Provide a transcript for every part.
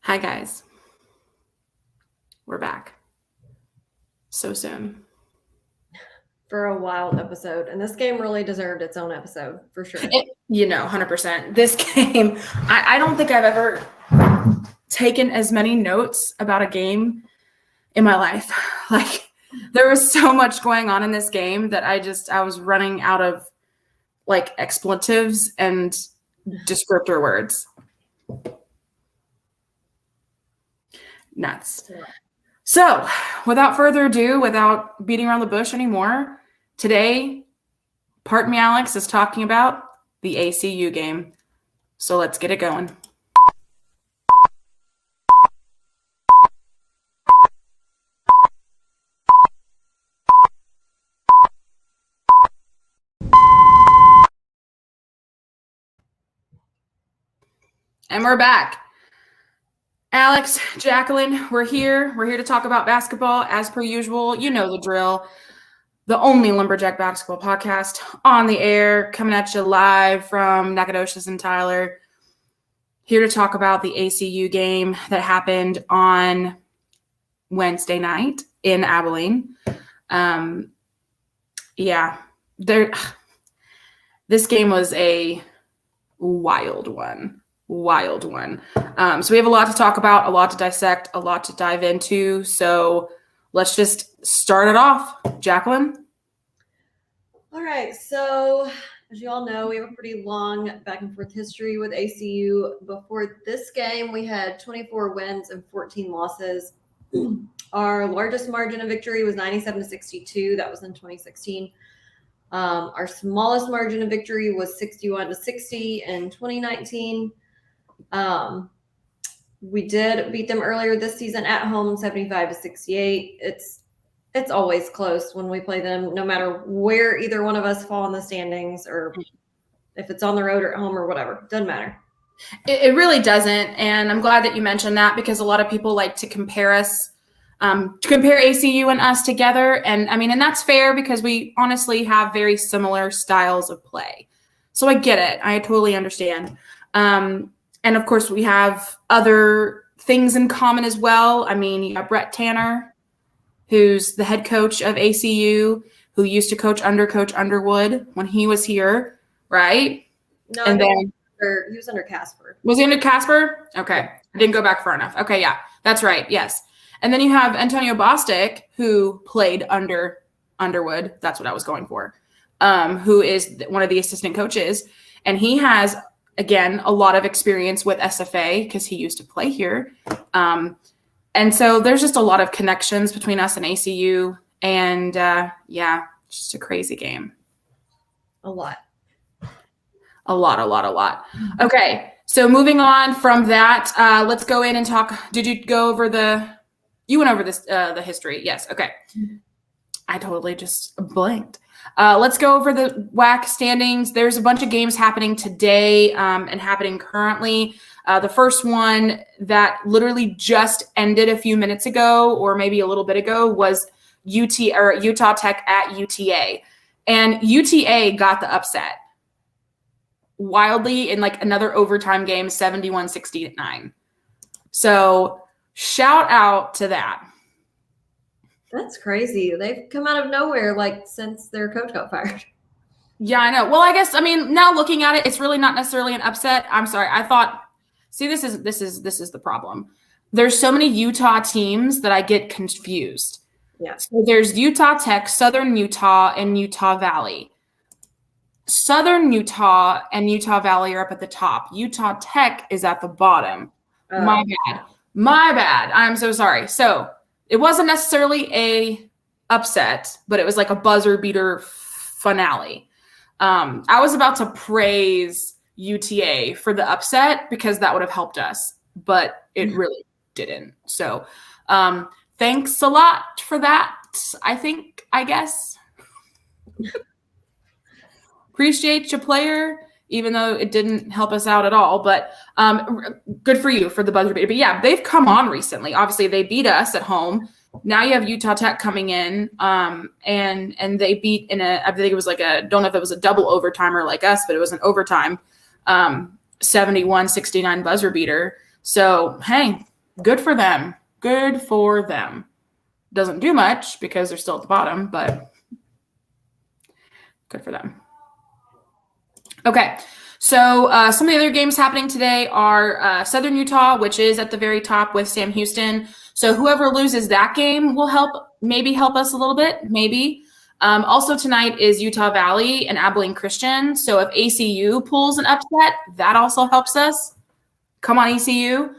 Hi, guys. We're back. So soon. For a wild episode. And this game really deserved its own episode, for sure. 100%. This game, I don't think I've ever taken as many notes about a game in my life. Like, there was so much going on in this game that I was running out of, like, expletives and descriptor words. Nuts. So, without further ado, without beating around the bush anymore, today, Pardon Me, Alex is talking about the ACU game. So let's get it going. And we're back. Alex, Jacqueline, we're here. We're here to talk about basketball as per usual. You know the drill. The only Lumberjack basketball podcast on the air, coming at you live from Nacogdoches and Tyler. Here to talk about the ACU game that happened on Wednesday night in Abilene. This game was a wild one. So we have a lot to talk about, a lot to dissect, a lot to dive into. So let's just start it off. Jacqueline? All right. So as you all know, we have a pretty long back and forth history with ACU. Before this game, we had 24 wins and 14 losses. Our largest margin of victory was 97-62. That was in 2016. Our smallest margin of victory was 61-60 in 2019. We did beat them earlier this season at home, 75-68. It's always close when we play them, no matter where either one of us fall in the standings, or if it's on the road or at home or whatever. Doesn't matter. It really doesn't. And I'm glad that you mentioned that, because a lot of people like to compare us, to compare ACU and us together. And I mean, and that's fair, because we honestly have very similar styles of play. So I get it. I totally understand. And of course, we have other things in common as well. I mean, you have Brett Tanner, who's the head coach of ACU, who used to coach Underwood when he was here, right? No, and then he was under Casper. Was he under Casper? Okay. I didn't go back far enough. Okay, yeah, that's right. Yes. And then you have Antonio Bostic, who played under Underwood. That's what I was going for. Who is one of the assistant coaches. And he has, again, a lot of experience with SFA, because he used to play here. And so there's just a lot of connections between us and ACU. And just a crazy game. A lot. Okay, so moving on from that, let's go in and talk. Did you go over you went over this, the history? Yes, okay. I totally just blanked. Let's go over the WAC standings. There's a bunch of games happening today and happening currently. The first one that literally just ended a few minutes ago, or maybe a little bit ago, was Utah Tech at UTA. And UTA got the upset wildly in like another overtime game, 71-69. So shout out to that. That's crazy. They've come out of nowhere, like, since their coach got fired. Yeah, I know. Well, I guess, I mean, now looking at it, it's really not necessarily an upset. I'm sorry. I thought, see, this is the problem. There's so many Utah teams that I get confused. Yeah. So there's Utah Tech, Southern Utah, and Utah Valley. Southern Utah and Utah Valley are up at the top. Utah Tech is at the bottom. My bad. I'm so sorry. So it wasn't necessarily a upset, but it was like a buzzer beater finale. I was about to praise UTA for the upset, because that would have helped us, but it really didn't. So thanks a lot for that, I guess. Appreciate your player, even though it didn't help us out at all. But good for you for the buzzer beater. But yeah, they've come on recently. Obviously, they beat us at home. Now you have Utah Tech coming in, and they beat I think it was like don't know if it was a double overtime or like us, but it was an overtime, 71-69 buzzer beater. So, hey, Good for them. Good for them. Doesn't do much because they're still at the bottom, but good for them. Okay, so some of the other games happening today are Southern Utah, which is at the very top with Sam Houston. So whoever loses that game will maybe help us a little bit, maybe. Also tonight is Utah Valley and Abilene Christian. So if ACU pulls an upset, that also helps us. Come on, ECU.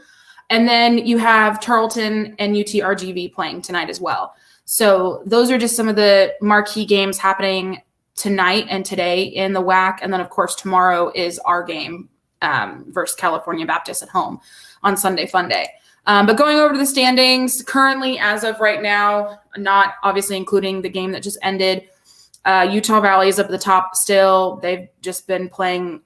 And then you have Tarleton and UTRGV playing tonight as well. So those are just some of the marquee games happening tonight and today in the WAC. And then, of course, tomorrow is our game versus California Baptist at home on Sunday Fun Day. But going over to the standings, currently, as of right now, not obviously including the game that just ended, Utah Valley is up at the top still. They've just been playing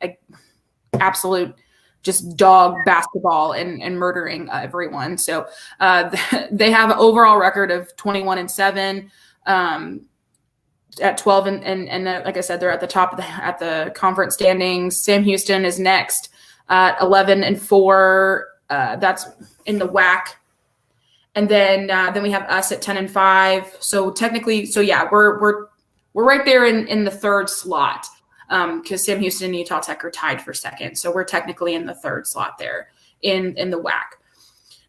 absolute just dog basketball and murdering everyone. So they have an overall record of 21-7 at 12. And like I said, they're at the top of at the conference standings. Sam Houston is next at 11-4. That's in the WAC. And then we have us at 10-5. So technically, yeah, we're right there in the third slot. Because Sam Houston and Utah Tech are tied for second. So we're technically in the third slot there in the WAC.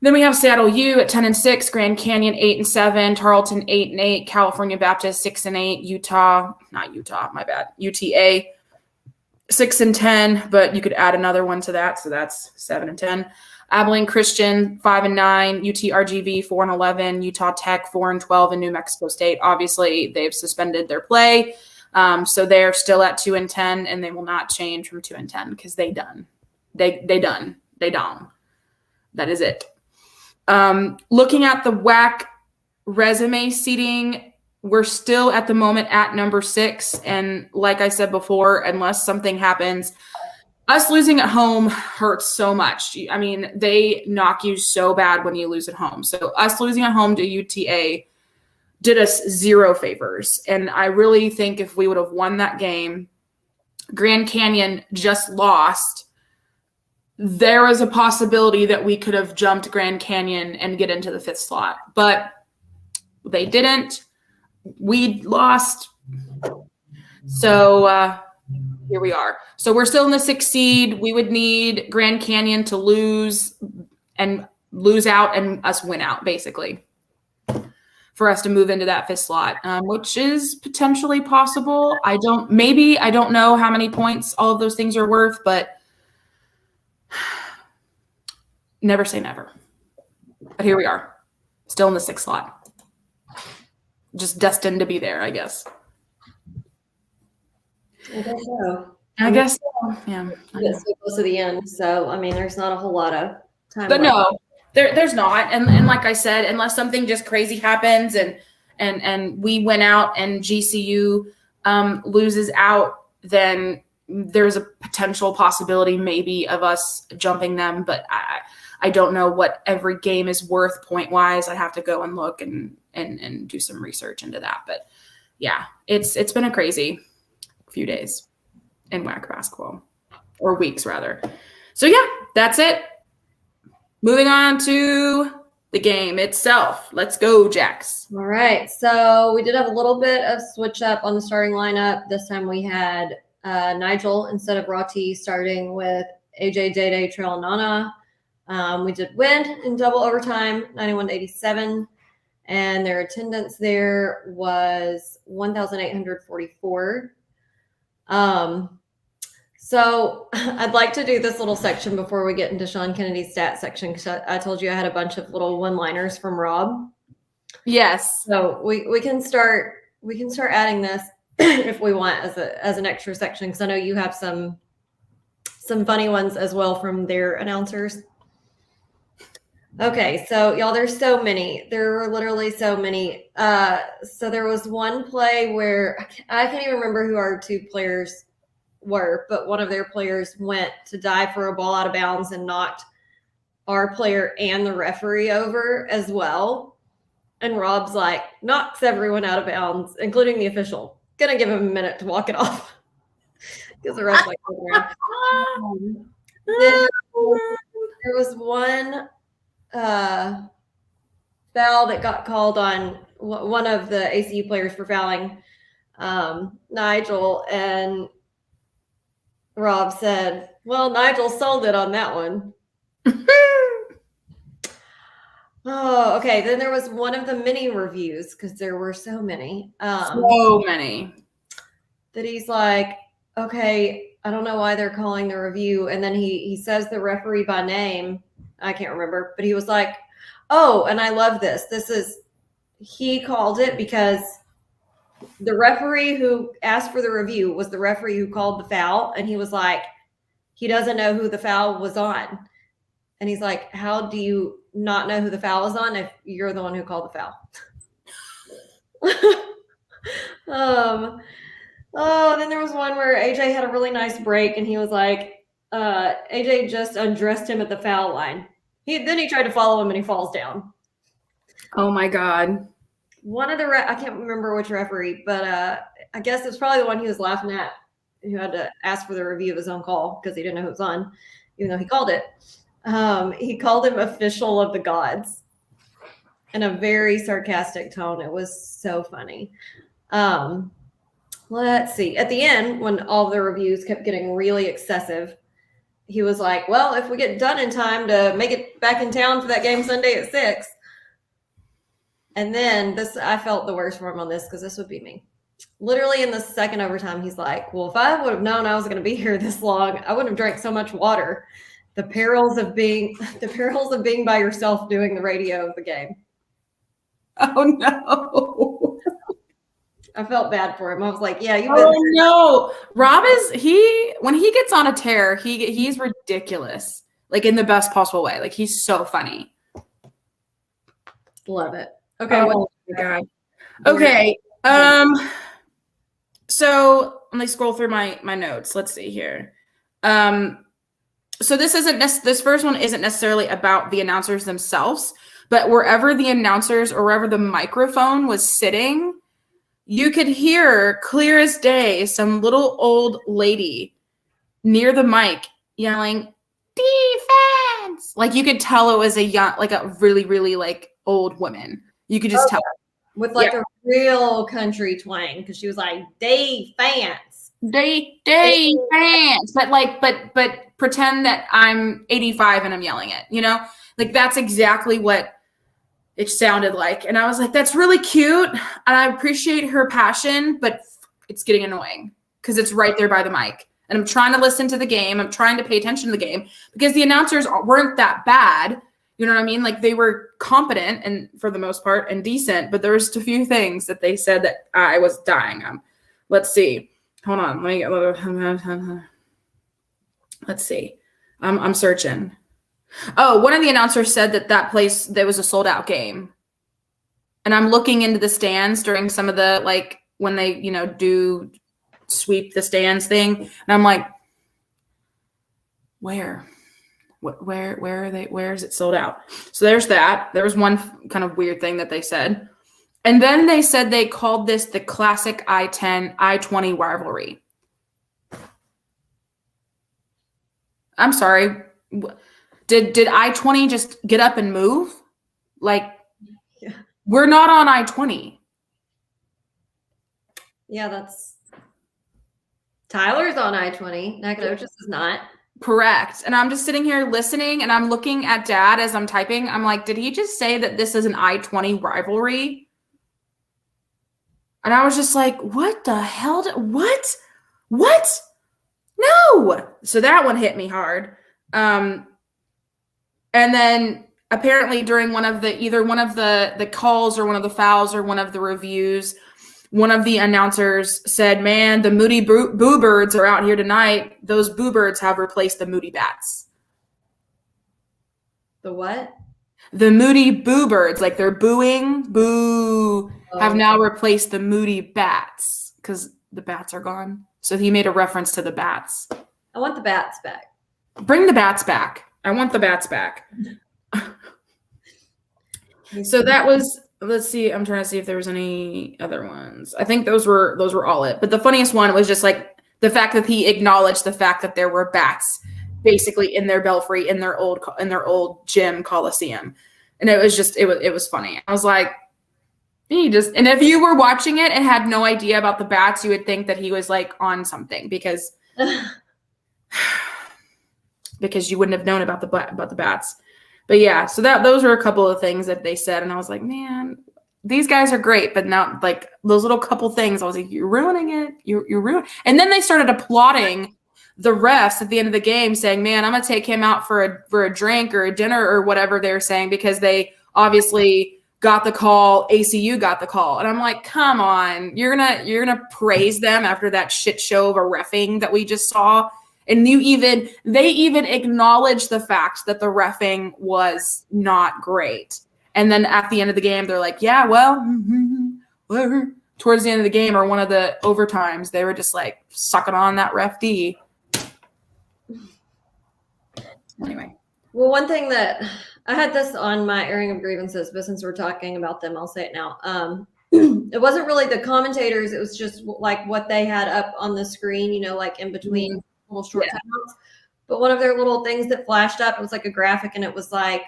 Then we have Seattle U at 10-6, Grand Canyon 8-7, Tarleton 8-8, California Baptist 6-8, UTA 6-10, but you could add another one to that. So that's 7-10. Abilene Christian 5-9, UTRGV 4-11, Utah Tech 4-12, and New Mexico State. Obviously, they've suspended their play. So they're still at 2-10, and they will not change from 2-10 because they done. That is it. Looking at the WAC resume seating, we're still at the moment at number 6. And like I said before, unless something happens, us losing at home hurts so much. I mean, they knock you so bad when you lose at home. So us losing at home to UTA did us zero favors. And I really think if we would have won that game, Grand Canyon just lost, there was a possibility that we could have jumped Grand Canyon and get into the 5th slot. But they didn't. We lost. So here we are. So we're still in the 6th seed. We would need Grand Canyon to lose out and us win out, basically, for us to move into that 5th slot, which is potentially possible. I don't know how many points all of those things are worth, but never say never. But here we are, still in the 6th slot. Just destined to be there, I guess. I guess so. I guess so, yeah. It's so close to the end, so, I mean, there's not a whole lot of time But left. no. There's not, and like I said, unless something just crazy happens and we went out and GCU loses out, then there's a potential possibility maybe of us jumping them. But I don't know what every game is worth point wise. I have to go and look and do some research into that. But yeah, it's been a crazy few days in WAC basketball, or weeks rather. So yeah, that's it. Moving on to the game itself. Let's go, Jax. All right. So we did have a little bit of switch up on the starting lineup. This time we had Nigel instead of Rati starting with AJ Dede Trail Nana. We did win in double overtime, 91-87. And their attendance there was 1,844. So I'd like to do this little section before we get into Sean Kennedy's stat section, because I told you I had a bunch of little one-liners from Rob. Yes. So we can start adding this if we want as an extra section, because I know you have some funny ones as well from their announcers. Okay, so y'all, there's so many. There were literally so many. So there was one play where I can't even remember who our 2 players were, but one of their players went to dive for a ball out of bounds and knocked our player and the referee over as well. And Rob's like, knocks everyone out of bounds, including the official. Gonna give him a minute to walk it off. Because the ref's like, then there was one foul that got called on one of the ACU players for fouling Nigel, and Rob said, well, Nigel sold it on that one. Oh, okay. Then there was one of the mini reviews, because there were so many. So many. That he's like, okay, I don't know why they're calling the review. And then he says the referee by name. I can't remember, but he was like, oh, and I love this. He called it because the referee who asked for the review was the referee who called the foul. And he was like, he doesn't know who the foul was on. And he's like, how do you not know who the foul is on if you're the one who called the foul? Oh, then there was one where AJ had a really nice break, and he was like, AJ just undressed him at the foul line. Then he tried to follow him, and he falls down. Oh my God. One of the I can't remember which referee, but I guess it's probably the one he was laughing at, who had to ask for the review of his own call because he didn't know who it was on, even though he called it. He called him official of the gods in a very sarcastic tone. It was so funny. Let's see. At the end, when all the reviews kept getting really excessive, he was like, well, if we get done in time to make it back in town for that game Sunday at 6. And then I felt the worst for him on this, because this would be me. Literally in the second overtime, he's like, well, if I would have known I was going to be here this long, I wouldn't have drank so much water. The perils of being by yourself doing the radio of the game. Oh no. I felt bad for him. I was like, yeah, you've been no. Rob when he gets on a tear, he's ridiculous. Like, in the best possible way. Like, he's so funny. Love it. Okay. Oh my God. Okay. So let me scroll through my notes. Let's see here. So this first one isn't necessarily about the announcers themselves, but wherever the announcers or wherever the microphone was sitting, you could hear clear as day some little old lady near the mic yelling, defense. Like, you could tell it was a really, really like old woman. You could just tell. With like a real country twang, because she was like, defense. Defense. But pretend that I'm 85 and I'm yelling it, Like, that's exactly what it sounded like. And I was like, that's really cute. And I appreciate her passion, but it's getting annoying because it's right there by the mic. And I'm trying to listen to the game. I'm trying to pay attention to the game because the announcers weren't that bad. You know what I mean? Like, they were competent and for the most part and decent, but there was just a few things that they said that I was dying on. Let's see. Hold on. Let's see. I'm searching. Oh, one of the announcers said that place, there was a sold out game. And I'm looking into the stands during some of the, like, when they, do sweep the stands thing. And I'm like, where are they? Where is it sold out? So there's that. There was one kind of weird thing that they said. And then they said they called this the classic I-10, I-20 rivalry. I'm sorry. Did I-20 just get up and move? Like, yeah. We're not on I-20. Yeah, Tyler's on I-20. Nacogdoches is not. Correct. And I'm just sitting here listening, and I'm looking at Dad as I'm typing. I'm like, did he just say that this is an I-20 rivalry? And I was just like, what the hell? What? No. So that one hit me hard. And then apparently during either one of the calls or one of the fouls or one of the reviews, one of the announcers said, man, the Moody Boo Birds are out here tonight. Those Boo Birds have replaced the Moody Bats. The what? The Moody Boo Birds, like they're booing, boo, have now replaced the Moody Bats because the bats are gone. So he made a reference to the bats. I want the bats back. Bring the bats back. I want the bats back. So that was, let's see. I'm trying to see if there was any other ones. I think those were all it. But the funniest one was just like the fact that he acknowledged the fact that there were bats basically in their belfry in their old gym coliseum. And it was funny. I was like, and if you were watching it and had no idea about the bats, you would think that he was like on something because you wouldn't have known about the bats. But yeah, so those were a couple of things that they said, and I was like, man, these guys are great, but now like those little couple things, I was like, you're ruining it. You're ruining. And then they started applauding the refs at the end of the game, saying, man, I'm gonna take him out for a drink or a dinner or whatever they were saying, because they obviously got the call. ACU got the call. And I'm like, come on, you're gonna praise them after that shit show of a reffing that we just saw. And they even acknowledged the fact that the reffing was not great. And then at the end of the game, they're like, yeah, well, towards the end of the game or one of the overtimes, they were just like sucking on that ref D. Anyway. Well, one thing that I had this on my airing of grievances, but since we're talking about them, I'll say it now. It wasn't really the commentators. It was just like what they had up on the screen, like in between little short timeouts. But one of their little things that flashed up, it was like a graphic, and it was like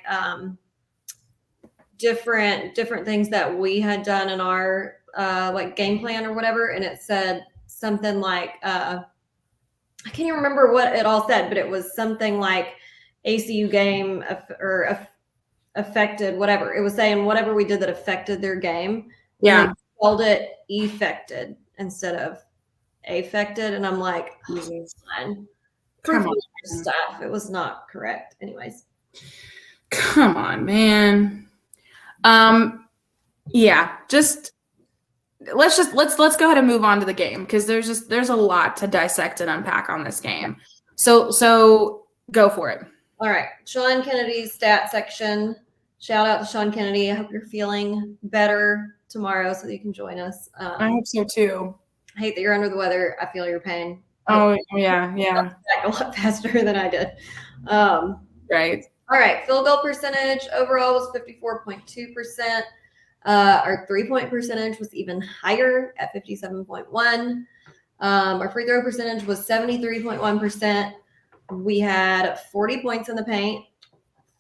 different things that we had done in our like game plan or whatever. And it said something like, I can't even remember what it all said, but it was something like ACU game affected whatever. It was saying whatever we did that affected their game. Yeah. They called it effected instead of affected. And I'm like, fine. Proof stuff. It was not correct. Anyways. Come on, man. Yeah, let's go ahead and move on to the game, because there's a lot to dissect and unpack on this game. So go for it. All right. Sean Kennedy's stat section. Shout out to Sean Kennedy. I hope you're feeling better tomorrow so that you can join us. I hope so too. I hate that you're under the weather. I feel your pain. Oh, yeah. A lot faster than I did. Right. All right. Field goal percentage overall was 54.2%. Our 3-point percentage was even higher at 57.1%. Our free throw percentage was 73.1%. We had 40 points in the paint,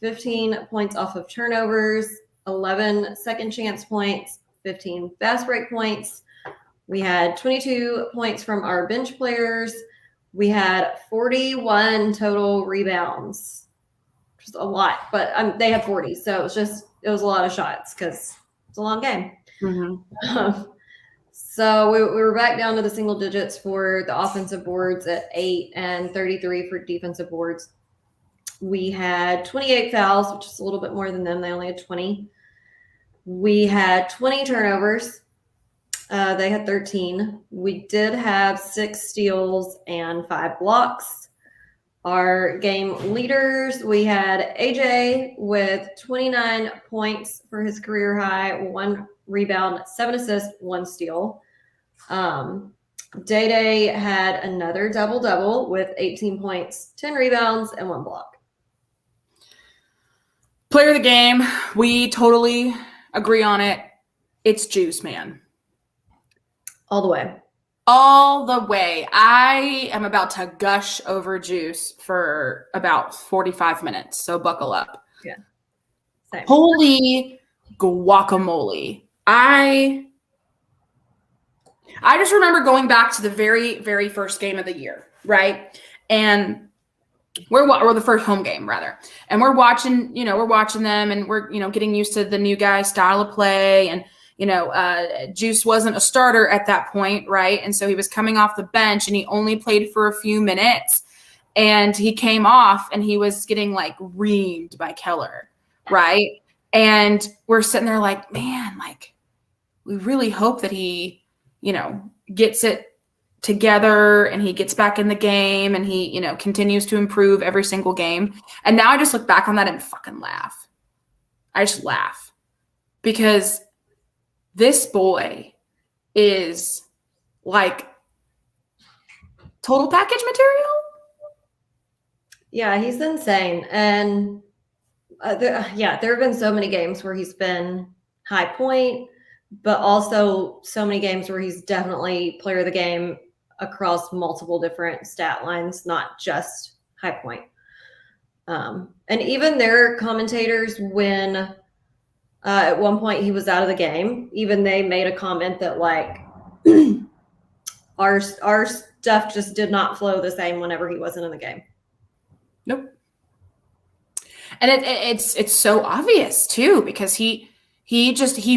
15 points off of turnovers, 11 second chance points, 15 fast break points. We had 22 points from our bench players. We had 41 total rebounds, which is a lot, but they had 40. So it was a lot of shots because it's a long game. Mm-hmm. So we were back down to the single digits for the offensive boards at 8 and 33 for defensive boards. We had 28 fouls, which is a little bit more than them. They only had 20. We had 20 turnovers. They had 13. We did have 6 steals and 5 blocks. Our game leaders, we had AJ with 29 points for his career high, 1 rebound, 7 assists, 1 steal. Day had another double-double with 18 points, 10 rebounds, and 1 block. Player of the game, we totally agree on it. It's Juice, man. All the way. All the way. I am about to gush over Juice for about 45 minutes, so buckle up. Yeah. Same. Holy guacamole. I just remember going back to the very, very first game of the year, right? And we're the first home game, rather. And we're watching them, and we're, getting used to the new guy style of play. And, Juice wasn't a starter at that point, right? And so he was coming off the bench, and he only played for a few minutes. And he came off, and he was getting, like, reamed by Keller, right? And we're sitting there like, man, like, we really hope that he, gets it together and he gets back in the game and he, continues to improve every single game. And now I just look back on that and fucking laugh. I just laugh because this boy is like total package material. Yeah, he's insane. And there have been so many games where he's been high point, but also so many games where he's definitely player of the game across multiple different stat lines, not just high point. And even their commentators, when at one point he was out of the game, even they made a comment that like our stuff just did not flow the same whenever he wasn't in the game. Nope. And it's so obvious too, because he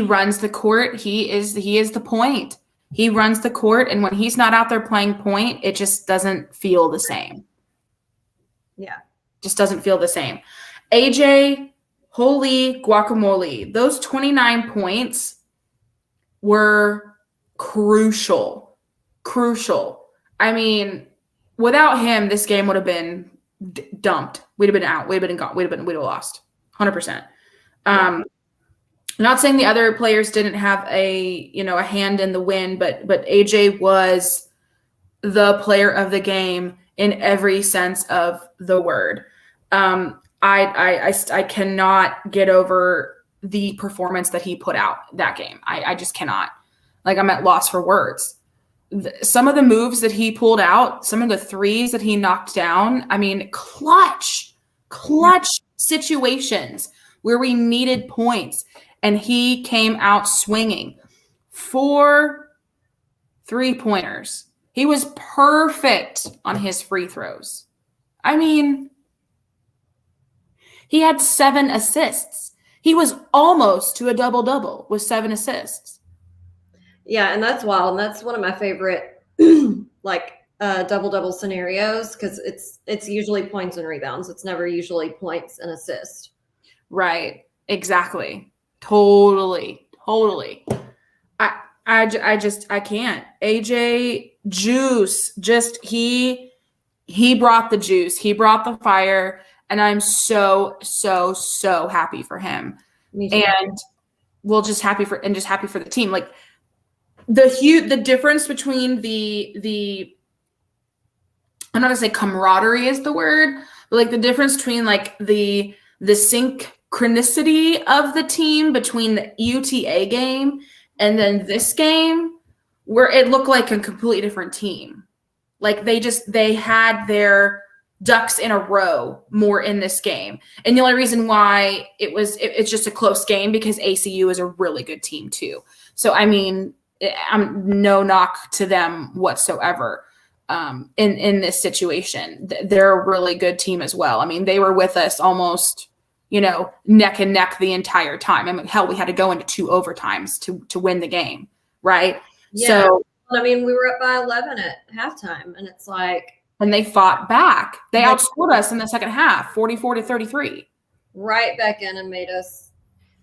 runs the court. He is the point. He runs the court, and when he's not out there playing point, it just doesn't feel the same. Yeah. Just doesn't feel the same. AJ, holy guacamole. Those 29 points were crucial. Crucial. I mean, without him, this game would have been dumped. We'd have been out. We'd have been gone. We'd have lost 100%. Not saying the other players didn't have a hand in the win, but AJ was the player of the game in every sense of the word. I cannot get over the performance that he put out that game. I just cannot. Like, I'm at loss for words. Some of the moves that he pulled out, some of the threes that he knocked down, I mean, clutch situations where we needed points, and he came out swinging 4 3-pointers. He was perfect on his free throws. I mean, he had 7 assists. He was almost to a double-double with 7 assists. Yeah, and that's wild. And that's one of my favorite double-double scenarios, because it's usually points and rebounds. It's never usually points and assists. Right. Exactly. Totally. I can't. AJ juice. Just he brought the juice. He brought the fire, and I'm so happy for him. Me too. And we'll just happy for the team. Like, the difference between the I'm not gonna say camaraderie is the word, but like the difference between like the synchronicity of the team between the UTA game and then this game, where it looked like a completely different team. Like they had their ducks in a row more in this game. And the only reason why it's just a close game because ACU is a really good team too. So I mean, I'm no knock to them whatsoever in this situation. They're a really good team as well. I mean, they were with us almost, neck and neck the entire time. I mean, hell, we had to go into 2 overtimes to win the game, right? Yeah. So, I mean, we were up by 11 at halftime, and it's like, and they fought back. They outscored us in the second half, 44-33. Right back in and made us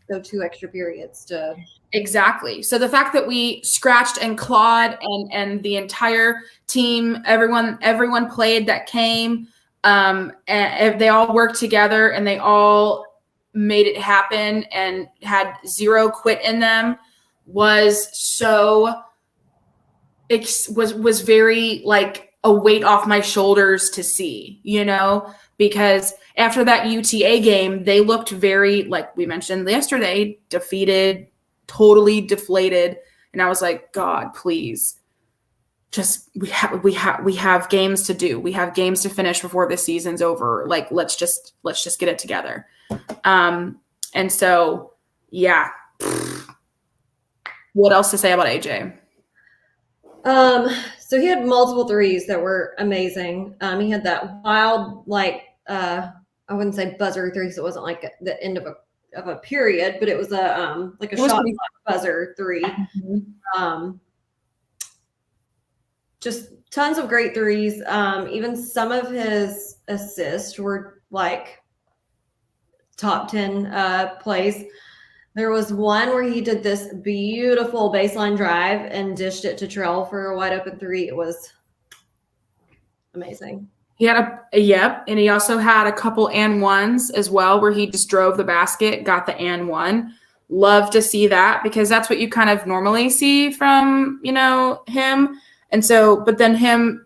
go 2 extra periods to. Exactly. So the fact that we scratched and clawed and the entire team, everyone played that came, and they all worked together and they all made it happen and had 0 quit in them was very like a weight off my shoulders to see, because after that UTA game, they looked very, like we mentioned yesterday, defeated, totally deflated. And I was like, God, please, just we have games to do. We have games to finish before this season's over. Like, let's just get it together. And so, yeah. What else to say about AJ? So he had multiple threes that were amazing. He had that wild, I wouldn't say buzzer three, so it wasn't like the end of a period, but it was a shot buzzer 3. Mm-hmm. Just tons of great threes. Even some of his assists were like top 10 plays. There was one where he did this beautiful baseline drive and dished it to Trell for a wide open 3. It was amazing. He had and he also had a couple and ones as well where he just drove the basket, got the and one. Love to see that, because that's what you kind of normally see from, him. And so, but then him,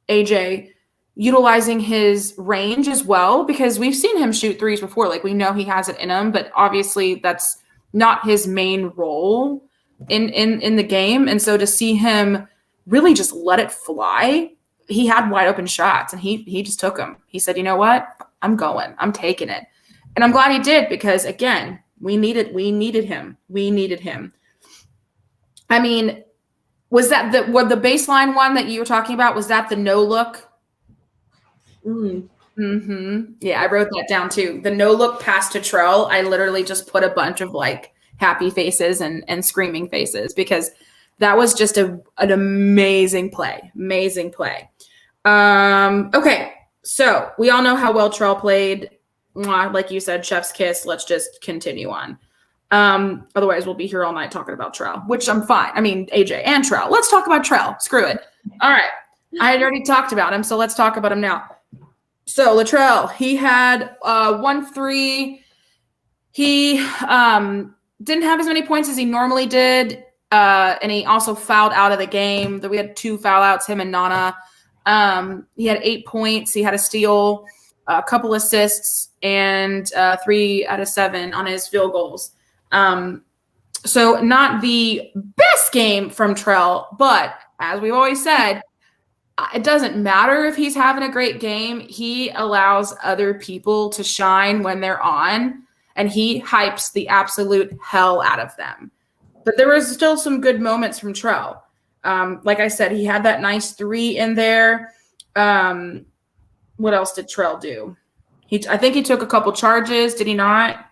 AJ, utilizing his range as well, because we've seen him shoot threes before. Like, we know he has it in him, but obviously that's not his main role in the game. And so to see him really just let it fly, he had wide open shots and he just took them. He said, you know what? I'm going. I'm taking it. And I'm glad he did because, again, we needed him. We needed him. I mean, was that the baseline one that you were talking about? Was that the no look? Yeah, I wrote that down too. The no look pass to Trell. I literally just put a bunch of like happy faces and screaming faces because that was just an amazing play. Amazing play. Okay, so we all know how well Trell played. Like you said, chef's kiss. Let's just continue on. Otherwise, we'll be here all night talking about Trell, which I'm fine. I mean, AJ and Trell. Let's talk about Trell. Screw it. All right. I had already talked about him, so let's talk about him now. So Latrell, he had 1-3. He didn't have as many points as he normally did, and he also fouled out of the game. We had 2 foul outs, him and Nana. He had 8 points. He had a steal, a couple assists, and 3 out of 7 on his field goals. So not the best game from Trell, but as we've always said, it doesn't matter if he's having a great game. He allows other people to shine when they're on, and he hypes the absolute hell out of them. But there was still some good moments from Trell. Like I said, he had that nice 3 in there. What else did Trell do? I think he took a couple charges. Did he not?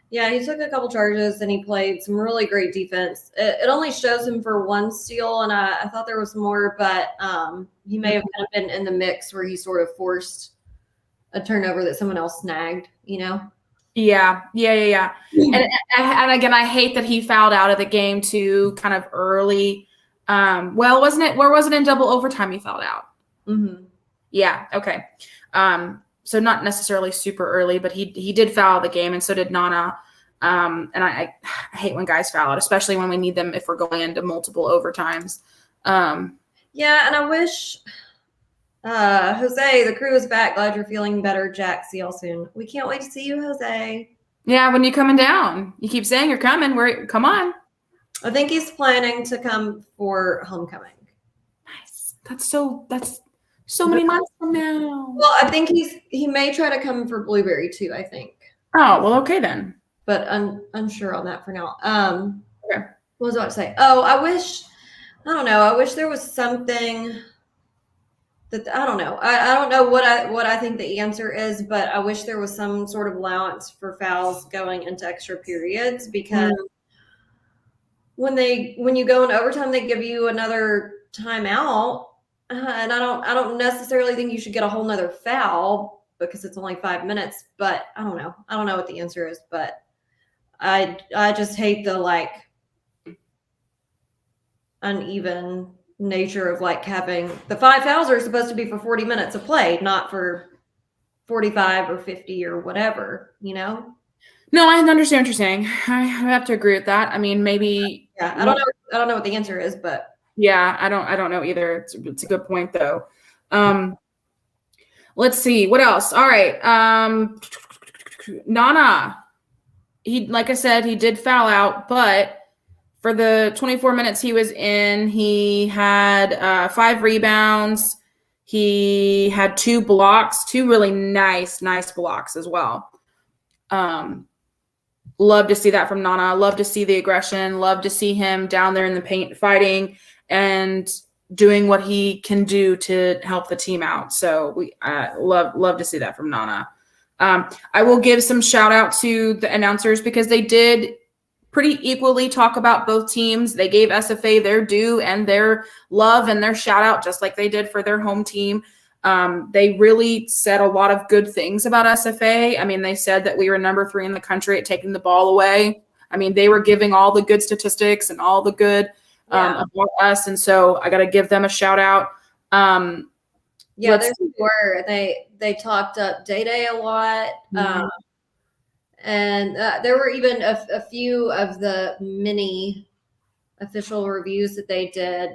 Yeah, he took a couple charges and he played some really great defense. It only shows him for 1 steal, and I thought there was more, but he may have kind of been in the mix where he sort of forced a turnover that someone else snagged, you know? Yeah. And again, I hate that he fouled out of the game too, kind of early. Well, wasn't it? Where was it in double overtime he fouled out? Mm-hmm. Yeah. Okay. So not necessarily super early, but he did foul the game, and so did Nana. And I hate when guys foul out, especially when we need them if we're going into multiple overtimes. Yeah, and I wish Jose, the crew is back. Glad you're feeling better, Jack. See y'all soon. We can't wait to see you, Jose. Yeah, when you coming down? You keep saying you're coming. Come on. I think he's planning to come for homecoming. Nice. That's so many months from now. Well, I think he may try to come for Blueberry too, I think. Oh, well, okay then. But unsure on that for now. Okay. What was I about to say? Oh, I don't know. I wish there was something that I don't know. I don't know what I think the answer is, but I wish there was some sort of allowance for fouls going into extra periods because when you go in overtime, they give you another timeout. And I don't necessarily think you should get a whole nother foul because it's only 5 minutes, but I don't know. I don't know what the answer is, but I just hate the like uneven nature of like having the 5 fouls are supposed to be for 40 minutes of play, not for 45 or 50 or whatever, you know? No, I understand what you're saying. I have to agree with that. I mean, maybe. Yeah, I don't know what the answer is, but. Yeah, I don't know either. It's a good point though. Let's see what else. All right. Nana, like I said, he did foul out, but for the 24 minutes he was in, he had 5 rebounds. He had 2 blocks, 2 really nice blocks as well. Love to see that from Nana. Love to see the aggression. Love to see him down there in the paint fighting and doing what he can do to help the team out. So we love to see that from Nana. I will give some shout out to the announcers because they did pretty equally talk about both teams. They gave SFA their due and their love and their shout out just like they did for their home team. They really said a lot of good things about SFA. I mean, they said that we were number 3 in the country at taking the ball away. I mean, they were giving all the good statistics and all the good about us. And so I got to give them a shout out. Yeah, they were. They talked up Day a lot. Mm-hmm. And there were even a few of the mini official reviews that they did.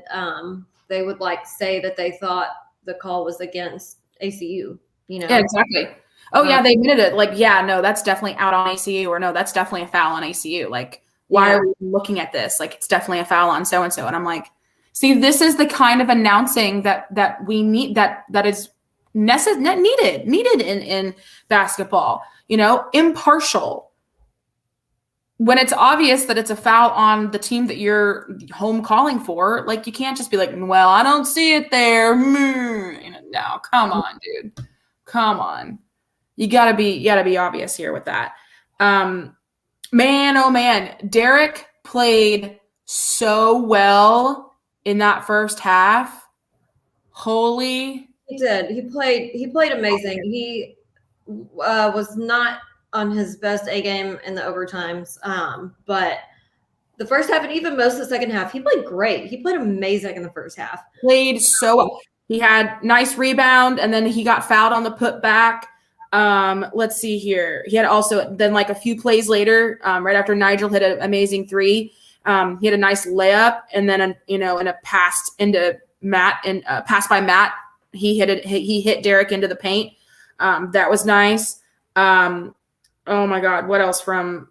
They would like say that they thought the call was against ACU, you know? Yeah, exactly. Oh, yeah, they admitted it. Like, yeah, no, that's definitely out on ACU, or no, that's definitely a foul on ACU. Like, why are we looking at this? Like, it's definitely a foul on so-and-so. And I'm like, see, this is the kind of announcing that we need, that is needed in basketball. Impartial. When it's obvious that it's a foul on the team that you're home calling for, like, you can't just be like, well, I don't see it there. No, come on, dude. Come on. You gotta be obvious here with that. Man, oh man, Derek played so well in that first half. Holy. He did. He played amazing. He was not on his best A game in the overtimes. But the first half and even most of the second half, he played great. He played amazing in the first half. Played so well. He had nice rebound, and then he got fouled on the putback. Let's see here. He had also then, like, a few plays later, right after Nigel hit an amazing three, he had a nice layup, and then a pass into Matt, and pass by Matt. He hit Derek into the paint. That was nice. Oh my God, what else from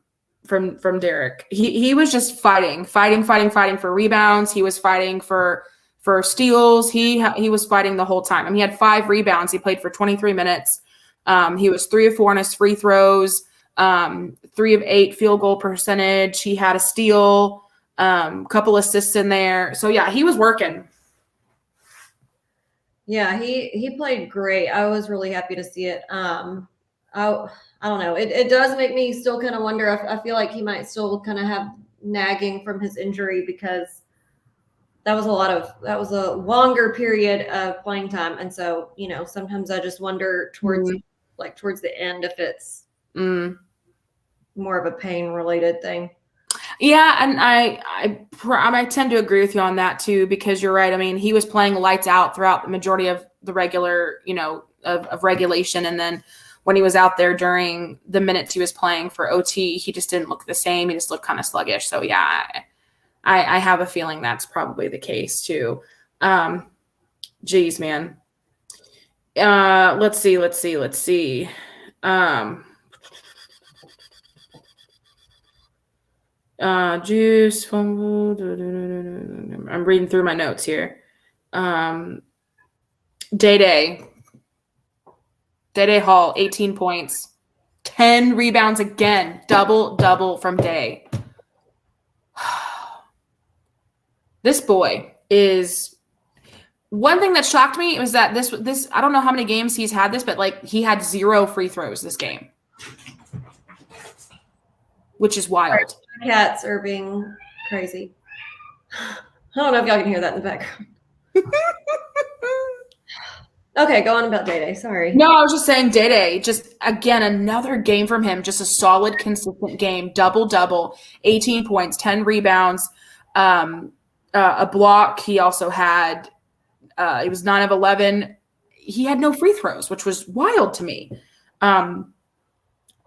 Derek? He was just fighting for rebounds. He was fighting for steals. He was fighting the whole time. I mean, he had 5 rebounds. He played for 23 minutes. He was 3 of 4 on his free throws, 3 of 8 field goal percentage. He had a steal, couple assists in there. So yeah, he was working. Yeah, he played great. I was really happy to see it. I don't know. It does make me still kind of wonder. I feel like he might still kind of have nagging from his injury, because that was a longer period of playing time. And so, sometimes I just wonder towards the end if it's more of a pain related thing. Yeah, and I tend to agree with you on that too, because you're right. I mean, he was playing lights out throughout the majority of the regular, of regulation, and then when he was out there during the minutes he was playing for OT, he just didn't look the same. He just looked kind of sluggish. So yeah, I have a feeling that's probably the case too. Geez, man. Let's see. Juice. I'm reading through my notes here. Day Hall, 18 points, 10 rebounds again, double from Day. This boy is – one thing that shocked me was that this I don't know how many games he's had this, but, like, he had 0 free throws this game, which is wild. Cats are being crazy. I don't know if y'all can hear that in the background. Okay, go on about Day. Sorry. No, I was just saying Day. Just, again, another game from him. Just a solid, consistent game. Double, 18 points, 10 rebounds, a block. He also had he was 9 of 11. He had no free throws, which was wild to me. I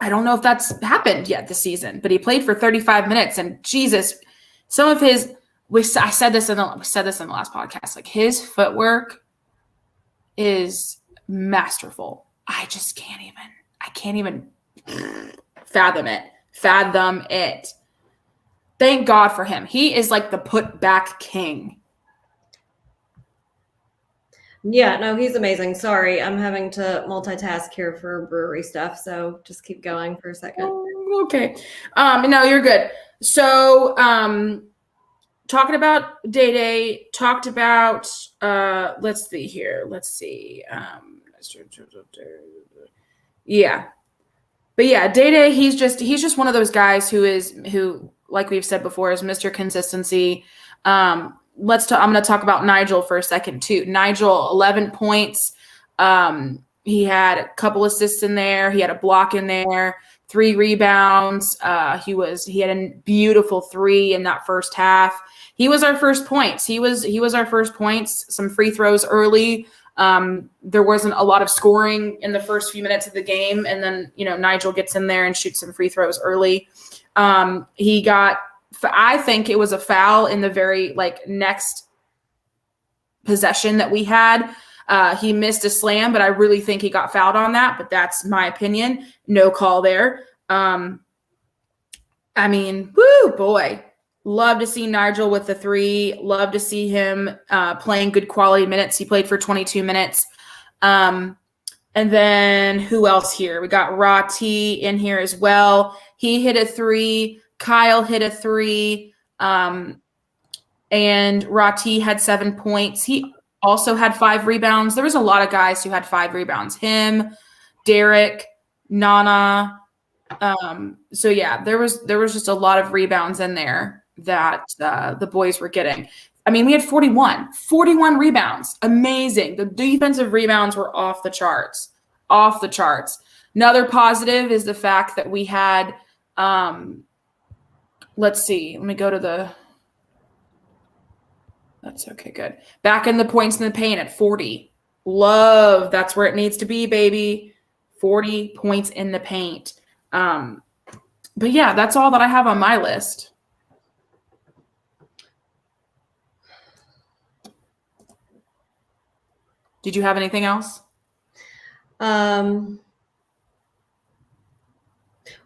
don't know if that's happened yet this season, but he played for 35 minutes, and Jesus, some of his we said this in the last podcast. Like, his footwork is masterful. I can't even fathom it. Thank God for him. He is like the put back king. Yeah, no, he's amazing. Sorry, I'm having to multitask here for brewery stuff, so just keep going for a second. Oh, okay. No, you're good. So, talking about Day, talked about let's see here. Yeah. But yeah, Day, he's just one of those guys who, like we've said before, is Mr. Consistency. I'm going to talk about Nigel for a second too. Nigel, 11 points. He had a couple assists in there. He had a block in there, 3 rebounds. He had a beautiful 3 in that first half. He was our first points. He was our first points. Some free throws early. There wasn't a lot of scoring in the first few minutes of the game, and then Nigel gets in there and shoots some free throws early. He got, I think it was a foul in the very next possession that we had. He missed a slam, but I really think he got fouled on that. But that's my opinion. No call there. I mean, woo, boy. Love to see Nigel with the 3. Love to see him playing good quality minutes. He played for 22 minutes. And then who else here? We got Rati in here as well. He hit a 3. Kyle hit a 3. And Rati had 7 points. He also had 5 rebounds. There was a lot of guys who had 5 rebounds. Him, Derek, Nana. So yeah, there was just a lot of rebounds in there that the boys were getting. I mean, we had 41 rebounds. Amazing. The defensive rebounds were off the charts. Another positive is the fact that we had, let's see, let me go to that's okay, good. Back in the points in the paint at 40. Love, that's where it needs to be, baby. 40 points in the paint. But yeah, that's all that I have on my list. Did you have anything else?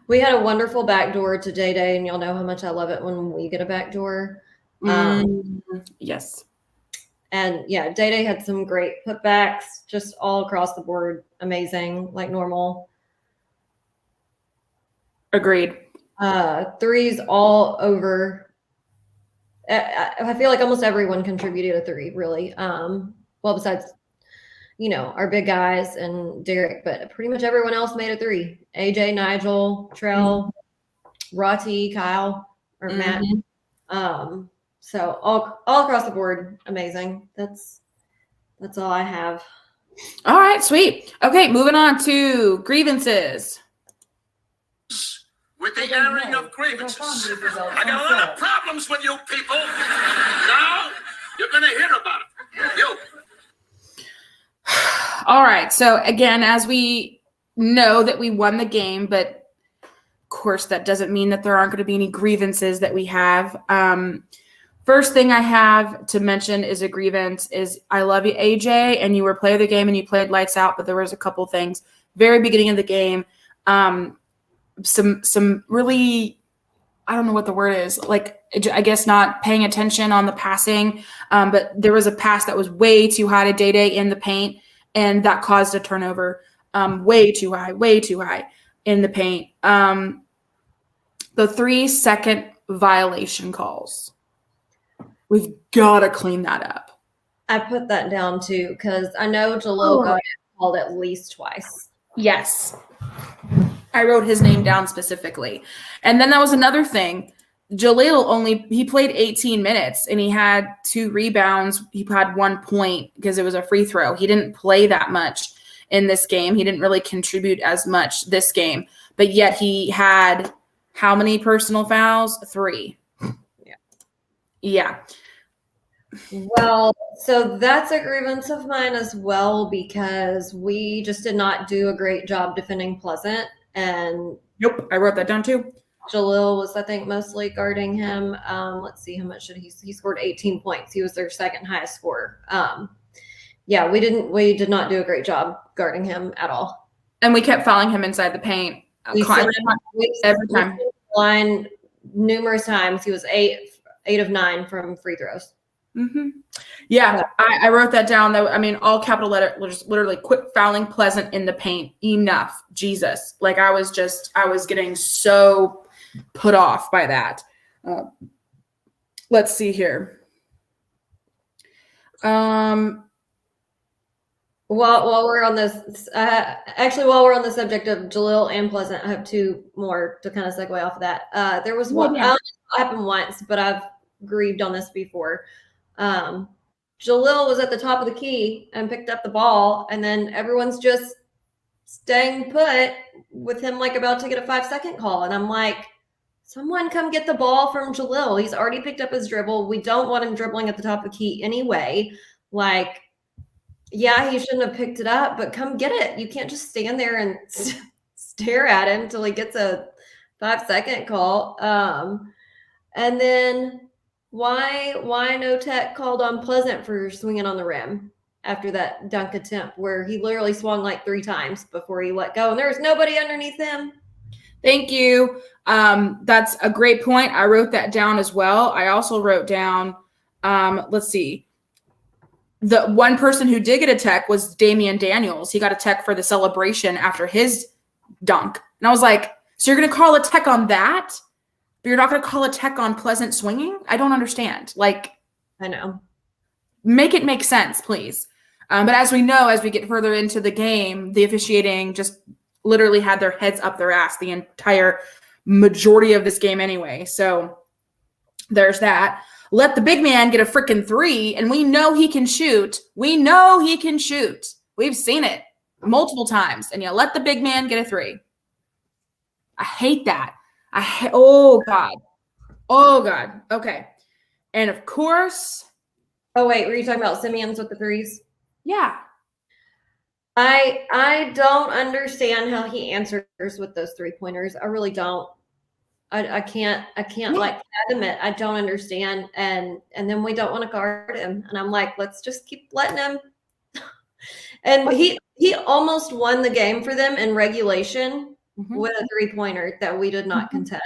We had a wonderful backdoor to Day, and y'all know how much I love it when we get a backdoor. Yes. And yeah, Day had some great putbacks, just all across the board. Amazing, like normal. Agreed. Threes all over. I feel like almost everyone contributed a 3, really. Well, besides, our big guys and Derek, but pretty much everyone else made a 3. AJ, Nigel, Trell, Rati, Kyle, or Matt. So all across the board, amazing. That's all I have. All right, sweet. Okay, moving on to grievances. With the airing of grievances. I got a lot of problems with you people. Now you're going to hear about it. You. All right. So again, as we know that we won the game, but of course that doesn't mean that there aren't going to be any grievances that we have. First thing I have to mention is a grievance is I love you, AJ, and you were player of the game and you played lights out, but there was a couple things. Very beginning of the game, some really, I don't know what the word is, like I guess not paying attention on the passing, but there was a pass that was way too high to Day in the paint, and that caused a turnover. Way too high in the paint. The 3-second violation calls. We've got to clean that up. I put that down too because I know Jalil got called at least twice. Yes. I wrote his name down specifically. And then that was another thing. Jalil he played 18 minutes and he had 2 rebounds. He had 1 point because it was a free throw. He didn't play that much in this game. He didn't really contribute as much this game. But yet he had how many personal fouls? 3. Yeah. Well, so that's a grievance of mine as well because we just did not do a great job defending Pleasant. And nope, I wrote that down too. Jalil was, I think, mostly guarding him. Let's see, how much did he scored 18 points. He was their second highest scorer. Yeah, we did not do a great job guarding him at all. And we kept fouling him inside the paint. Every time. Line numerous times. He was 8 of 9 from free throws. Yeah, I wrote that down though. I mean, all capital letters, literally quit fouling Pleasant in the paint. Enough. Jesus. Like I was getting so put off by that. Let's see here. While we're on this, while we're on the subject of Jalil and Pleasant, I have 2 more to kind of segue off of that. There was one, I don't know what happened once, but I've grieved on this before. Jalil was at the top of the key and picked up the ball, and then everyone's just staying put with him like about to get a 5-second call. And I'm like, someone come get the ball from Jalil. He's already picked up his dribble. We don't want him dribbling at the top of the key anyway. Like, yeah, he shouldn't have picked it up, but come get it. You can't just stand there and stare at him till he gets a 5-second call. And then why no tech called on Pleasant for swinging on the rim after that dunk attempt where he literally swung like 3 times before he let go and there was nobody underneath him? Thank you. That's a great point. I wrote that down as well. I also wrote down, let's see. The one person who did get a tech was Damian Daniels. He got a tech for the celebration after his dunk. And I was like, so you're going to call a tech on that, but you're not going to call a tech on pleasant swinging? I don't understand. Like, I know. Make it make sense, please. But as we know, as we get further into the game, the officiating just literally had their heads up their ass the entire majority of this game anyway. So there's that. Let the big man get a freaking 3, and we know he can shoot. We know he can shoot. We've seen it multiple times. And you let the big man get a 3. I hate that. Oh, God. Oh, God. Okay. And, of course. Oh, wait. Were you talking about Simeon's with the 3s? Yeah. I don't understand how he answers with those 3-pointers. I really don't. I can't like fathom it. I don't understand. And then we don't want to guard him. And I'm like, let's just keep letting him. And he almost won the game for them in regulation with a 3-pointer that we did not contest.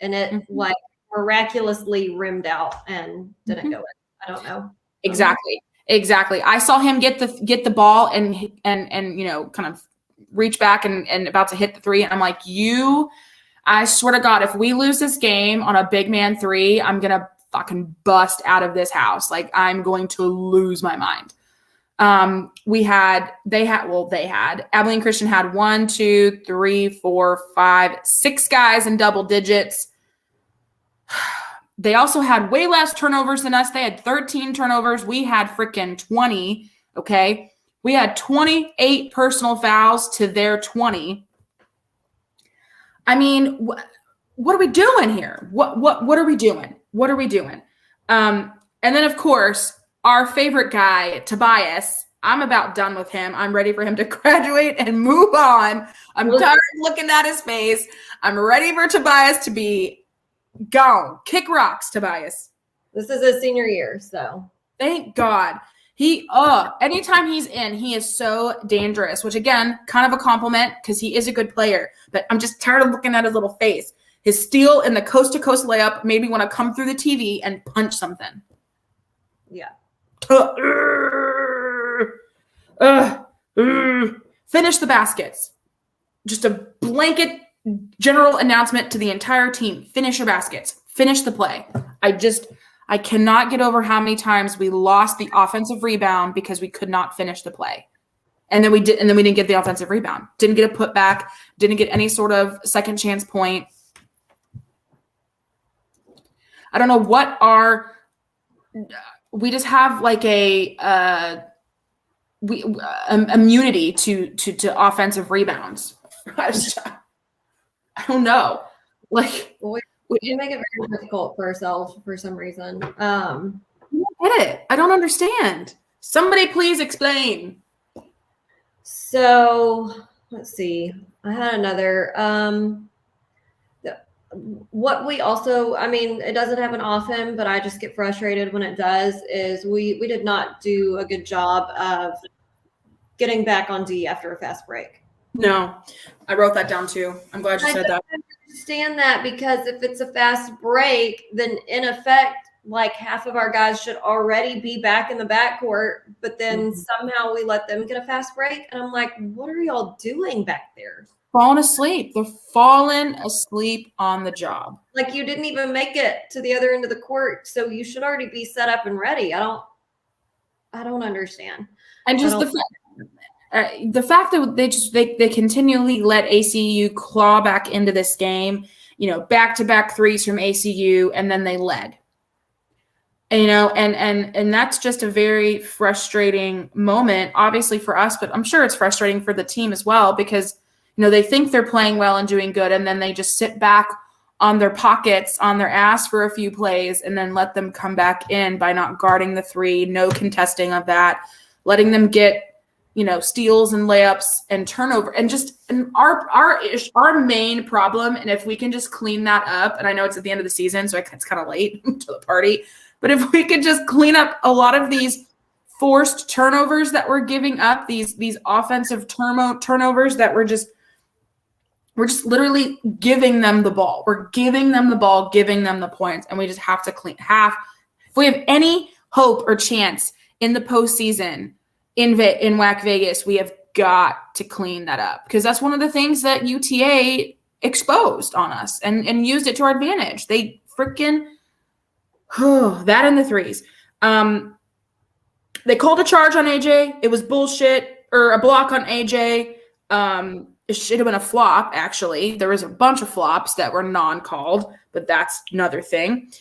And it like miraculously rimmed out and didn't go in. I don't know. Exactly. I saw him get the ball and you know, kind of reach back and about to hit the 3. And I'm like, I swear to God, if we lose this game on a big man 3, I'm going to fucking bust out of this house. Like, I'm going to lose my mind. They had Abilene Christian had 1, 2, 3, 4, 5, 6 guys in double digits. They also had way less turnovers than us. They had 13 turnovers. We had freaking 20. Okay. We had 28 personal fouls to their 20. I mean, what are we doing here? What are we doing? What are we doing? And then, of course, our favorite guy, Tobias, I'm about done with him. I'm ready for him to graduate and move on. I'm tired of looking at his face. I'm ready for Tobias to be gone. Kick rocks, Tobias. This is his senior year, so. Thank God. Anytime he's in, he is so dangerous, which again, kind of a compliment because he is a good player, but I'm just tired of looking at his little face. His steal in the coast to coast layup made me want to come through the TV and punch something. Yeah. Finish the baskets. Just a blanket general announcement to the entire team. Finish your baskets. Finish the play. I cannot get over how many times we lost the offensive rebound because we could not finish the play. And then we didn't get the offensive rebound. Didn't get a putback, didn't get any sort of second chance point. I don't know we just have like immunity to offensive rebounds. I don't know. Like, we make it very difficult for ourselves for some reason. I don't get it. I don't understand. Somebody please explain. So let's see. I had another. What we also, I mean, it doesn't happen often, but I just get frustrated when it does, is we did not do a good job of getting back on D after a fast break. No, I wrote that down too. I'm glad you said that. I understand that, because if it's a fast break, then in effect, like half of our guys should already be back in the backcourt, but then somehow we let them get a fast break. And I'm like, what are y'all doing back there? Falling asleep. They're falling asleep on the job. Like, you didn't even make it to the other end of the court, so you should already be set up and ready. I don't understand. And just the fact that they continually let ACU claw back into this game, you know, back-to-back 3s from ACU, and then they led. And, you know, and that's just a very frustrating moment, obviously for us, but I'm sure it's frustrating for the team as well, because, you know, they think they're playing well and doing good, and then they just sit back on their pockets, on their ass for a few plays, and then let them come back in by not guarding the 3, no contesting of that, letting them get, you know, steals and layups and turnover, and our main problem. And if we can just clean that up, and I know it's at the end of the season, so it's kind of late to the party, but if we could just clean up a lot of these forced turnovers that we're giving up, these offensive turnovers that we're just literally giving them the ball. We're giving them the ball, giving them the points, and we just have to clean half. If we have any hope or chance in the postseason in WAC Vegas, we have got to clean that up, because that's one of the things that UTA exposed on us and used it to our advantage. They freaking that in the threes. They called a charge on AJ. It was bullshit, or a block on AJ. It should have been a flop, actually. There was a bunch of flops that were non-called, but that's another thing.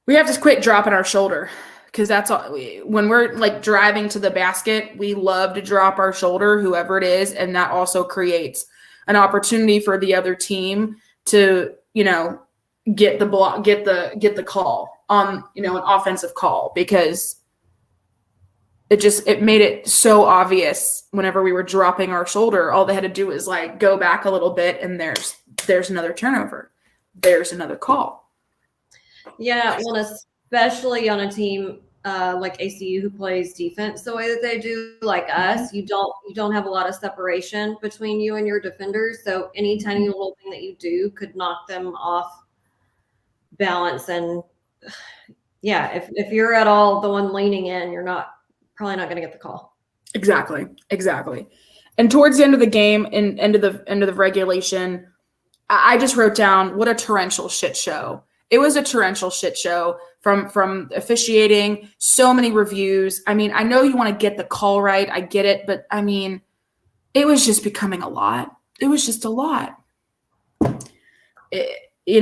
We have to quit dropping our shoulder, because that's all. When we're like driving to the basket, we love to drop our shoulder, whoever it is, and that also creates an opportunity for the other team to, get the block, get the call on, an offensive call, because it made it so obvious whenever we were dropping our shoulder. All they had to do was like go back a little bit, and there's another turnover. There's another call. Yeah, well, especially on a team like ACU who plays defense the way that they do, like us, you don't have a lot of separation between you and your defenders. So any tiny little thing that you do could knock them off balance. And yeah, if you're at all the one leaning in, you're probably not going to get the call. Exactly. And towards the end of the game and end of the regulation, I just wrote down what a torrential shit show. It was a torrential shit show from officiating, so many reviews. I mean, I know you want to get the call right. I get it. But I mean, it was just becoming a lot. It was just a lot. We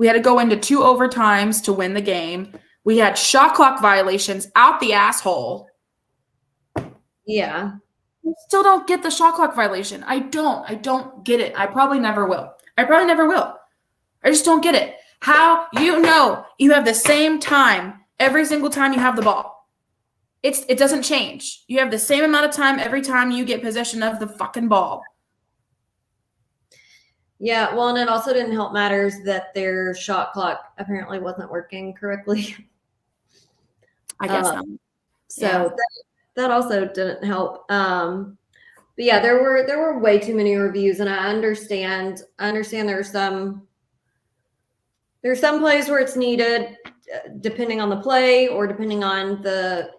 had to go into 2 overtimes to win the game. We had shot clock violations out the asshole. Yeah. I still don't get the shot clock violation. I don't get it. I probably never will. I just don't get it. How you have the same time every single time you have the ball. It doesn't change. You have the same amount of time every time you get possession of the fucking ball. Yeah, well, and it also didn't help matters that their shot clock apparently wasn't working correctly. I guess not. So that also didn't help. But yeah, there were way too many reviews, and I understand there's some plays where it's needed, depending on the play or depending on the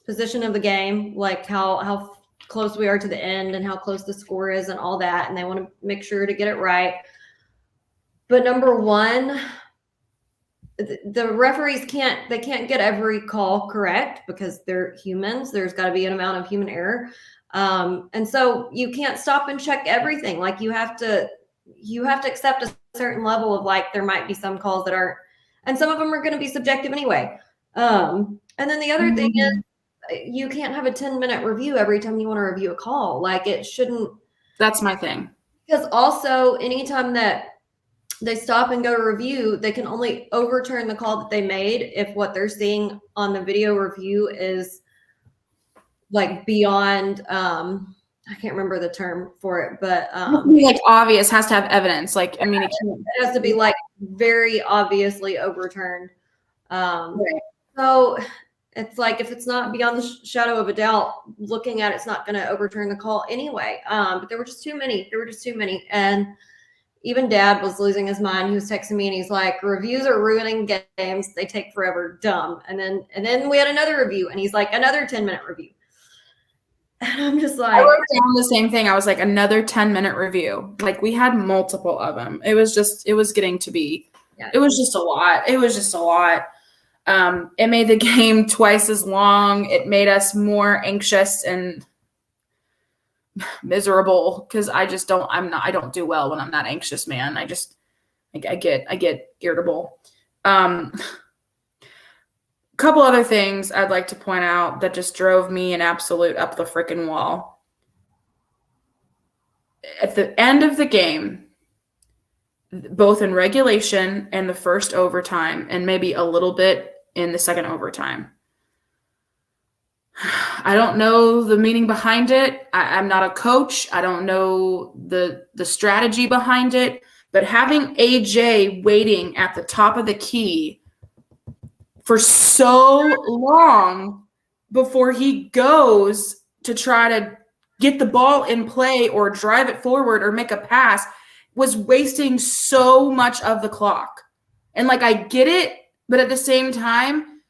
position of the game, like how close we are to the end and how close the score is and all that, and they want to make sure to get it right. But number one, the referees can't get every call correct, because they're humans. There's got to be an amount of human error. And so you can't stop and check everything. Like you have to accept a certain level of, like, there might be some calls that aren't, and some of them are going to be subjective anyway. And then the other thing is, you can't have a 10-minute review every time you want to review a call. Like, it shouldn't. That's my thing. Because also, anytime that they stop and go to review, they can only overturn the call that they made if what they're seeing on the video review is like beyond, I can't remember the term for it, but like obvious, has to have evidence. Like, I mean, it has to be like very obviously overturned. Right. So it's like, if it's not beyond the shadow of a doubt, looking at it's not going to overturn the call anyway. But there were just too many. And even Dad was losing his mind. He was texting me and he's like, reviews are ruining games. They take forever. Dumb. And then we had another review and he's like, another 10-minute review. And I'm just like, I wrote down the same thing. I was like, another 10-minute review. Like, we had multiple of them. It was getting to be, it was just a lot. It made the game twice as long. It made us more anxious and miserable, because I don't do well when I'm that anxious, man. I get irritable. Couple other things I'd like to point out that just drove me an absolute up the freaking wall. At the end of the game, both in regulation and the first overtime, and maybe a little bit in the second overtime, I don't know the meaning behind it. I'm not a coach. I don't know the strategy behind it. But having AJ waiting at the top of the key for so long before he goes to try to get the ball in play or drive it forward or make a pass was wasting so much of the clock. And like, I get it. But at the same time,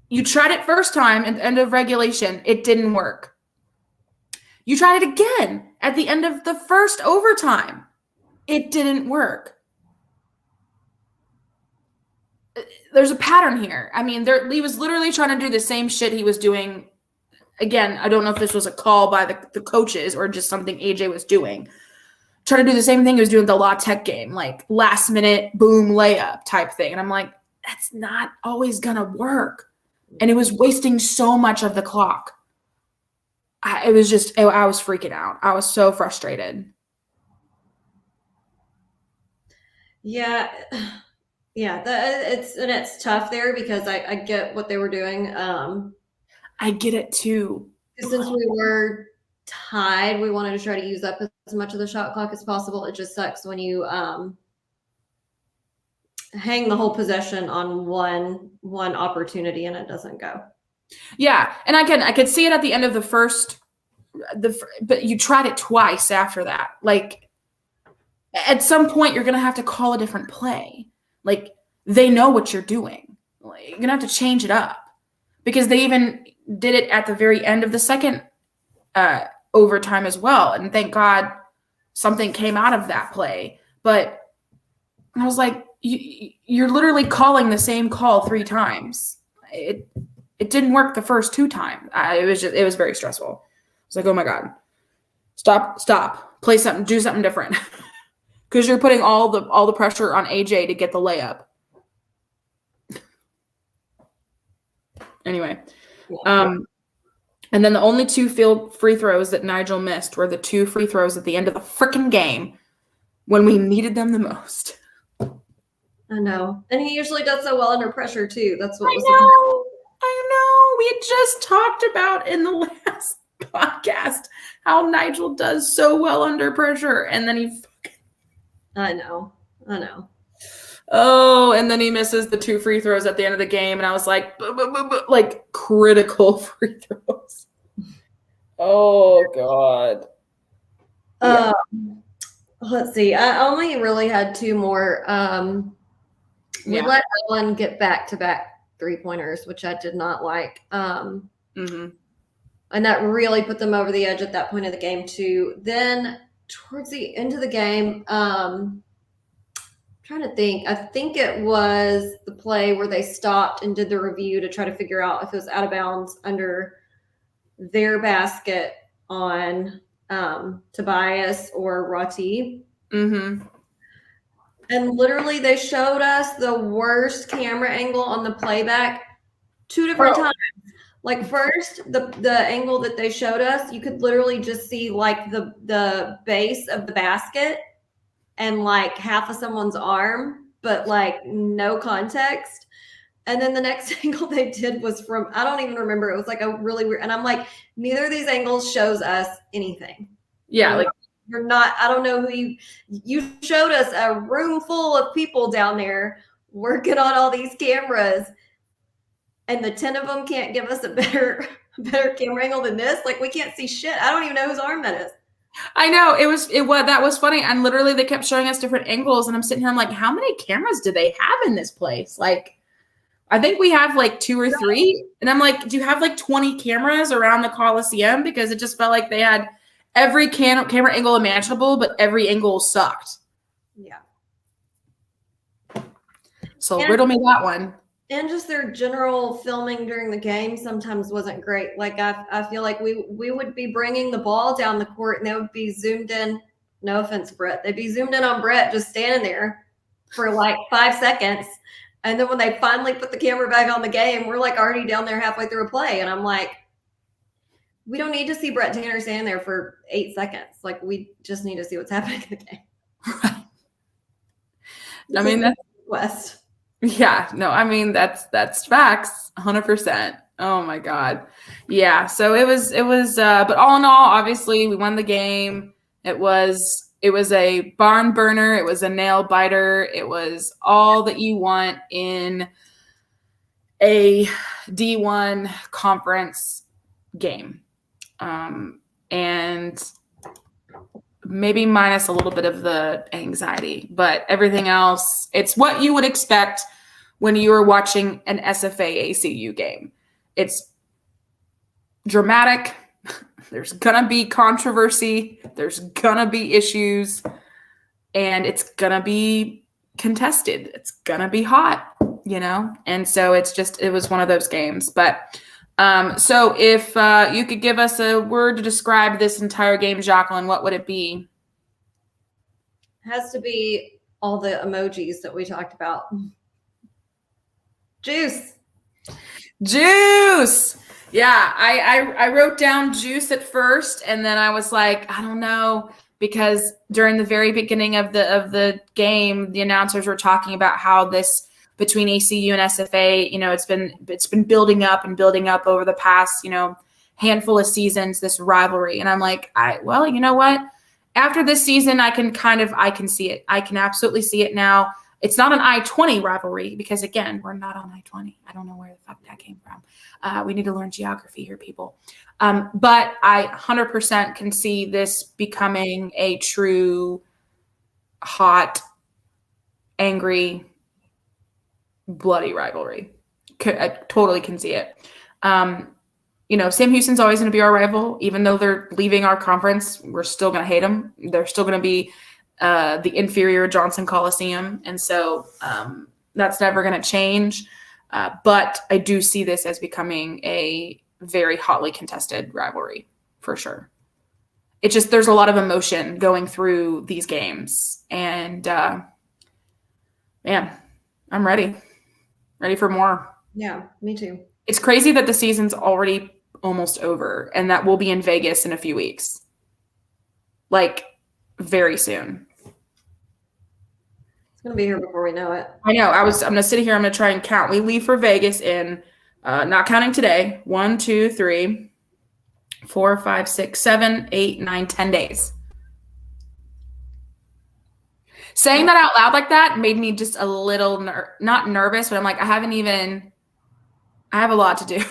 you tried it first time at the end of regulation. It didn't work. You tried it again at the end of the first overtime. It didn't work. There's a pattern here. I mean, he was literally trying to do the same shit he was doing. Again, I don't know if this was a call by the coaches or just something AJ was doing. Trying to do the same thing he was doing the La Tech game, like last minute, boom, layup type thing. And I'm like, that's not always going to work. And it was wasting so much of the clock. I was freaking out. I was so frustrated. Yeah. Yeah. It's tough there because I get what they were doing. I get it too. Since we were tied, we wanted to try to use up as much of the shot clock as possible. It just sucks when you hang the whole possession on one opportunity and it doesn't go. Yeah, and I could see it at the end of the first, but you tried it twice after that. Like at some point, you're gonna have to call a different play. Like they know what you're doing. Like, you're gonna have to change it up because they even did it at the very end of the second overtime as well. And thank God something came out of that play. But I was like, you're literally calling the same call 3 times. It didn't work the first 2 times. It was very stressful. I was like, oh my God, stop, play something, do something different. Because you're putting all the pressure on AJ to get the layup. Anyway, and then the only 2 free throws that Nigel missed were the 2 free throws at the end of the freaking game when we needed them the most. I know. And he usually does so well under pressure too. That's what I know. We had just talked about in the last podcast how Nigel does so well under pressure. And then I know. Oh, and then he misses the 2 free throws at the end of the game. And I was like, like critical free throws. Oh, God. Yeah. Let's see. I only really had 2 more. We let Ellen get back-to-back 3-pointers, which I did not like. And that really put them over the edge at that point of the game, too. Then towards the end of the game, I'm trying to think. I think it was the play where they stopped and did the review to try to figure out if it was out of bounds under their basket on Tobias or Rati. And literally they showed us the worst camera angle on the playback 2 different times. Like first, the angle that they showed us, you could literally just see like the base of the basket and like half of someone's arm, but like no context. And then the next angle they did was from, I don't even remember. It was like a really weird, and I'm like, neither of these angles shows us anything. Yeah, like you're not, I don't know who you showed us a room full of people down there working on all these cameras, and the 10 of them can't give us a better camera angle than this. Like we can't see shit. I don't even know whose arm that is. I know that was funny. And literally they kept showing us different angles. And I'm sitting here, I'm like, how many cameras do they have in this place? Like, I think we have like 2 or 3. And I'm like, do you have like 20 cameras around the Coliseum? Because it just felt like they had every camera angle imaginable, but every angle sucked. Yeah. So riddle me that one. And just their general filming during the game sometimes wasn't great. Like I feel like we would be bringing the ball down the court and they would be zoomed in. No offense, Brett. They'd be zoomed in on Brett just standing there for like 5 seconds. And then when they finally put the camera back on the game, we're like already down there halfway through a play. And I'm like, we don't need to see Brett Tanner standing there for 8 seconds. Like we just need to see what's happening in the game. Right. I mean, that's West. Yeah, no, I mean, that's facts, 100%. Oh my God. Yeah. So it was, but all in all, obviously we won the game. It was a barn burner. It was a nail biter. It was all that you want in a D1 conference game. And maybe minus a little bit of the anxiety, but everything else, it's what you would expect when you are watching an SFA ACU game. It's dramatic. There's gonna be controversy. There's gonna be issues, and it's gonna be contested. It's gonna be hot, And so it was one of those games. But so if you could give us a word to describe this entire game, Jacqueline, what would it be? It has to be all the emojis that we talked about. Juice. Yeah, I wrote down juice at first, and then I was like, I don't know, because during the very beginning of the game, the announcers were talking about how this between ACU and SFA, it's been building up over the past, handful of seasons, this rivalry. And I'm like, well, you know what? After this season, I can see it. I can absolutely see it now. It's not an I-20 rivalry because, again, we're not on I-20. I don't know where the fuck that came from. We need to learn geography here, people. But I 100% can see this becoming a true, hot, angry, bloody rivalry. I totally can see it. Sam Houston's always going to be our rival. Even though they're leaving our conference, we're still going to hate them. They're still going to be the inferior Johnson Coliseum. And so that's never going to change. But I do see this as becoming a very hotly contested rivalry for sure. It's just, there's a lot of emotion going through these games. And man, I'm ready for more. Yeah, me too. It's crazy that the season's already almost over and that we'll be in Vegas in a few weeks. Like, very soon. It's going to be here before we know it. I know. I'm going to sit here. I'm going to try and count. We leave for Vegas in, not counting today, 1, 2, 3, 4, 5, 6, 7, 8, 9, 10 days. Saying that out loud like that made me just a little, not nervous, but I'm like, I have a lot to do.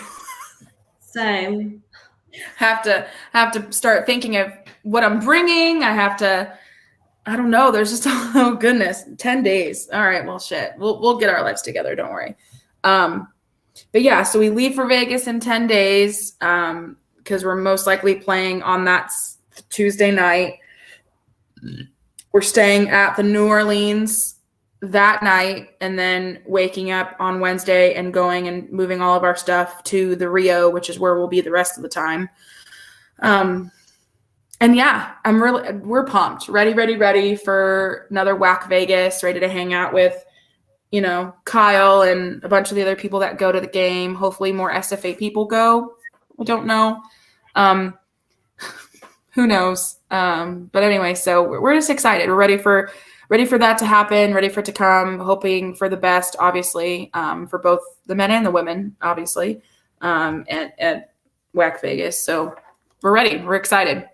Same. have to start thinking of what I'm bringing. I don't know. There's just, oh goodness, 10 days. All right. Well, shit, we'll get our lives together. Don't worry. But yeah, so we leave for Vegas in 10 days. Cause we're most likely playing on that Tuesday night. We're staying at the New Orleans that night and then waking up on Wednesday and going and moving all of our stuff to the Rio, which is where we'll be the rest of the time. And yeah, we're pumped, ready for another whack Vegas, ready to hang out with, Kyle and a bunch of the other people that go to the game. Hopefully more SFA people go. I don't know. Who knows? But anyway, so we're just excited. We're ready for that to happen, ready for it to come, hoping for the best, obviously, for both the men and the women, obviously, at WAC Vegas. So we're ready. We're excited.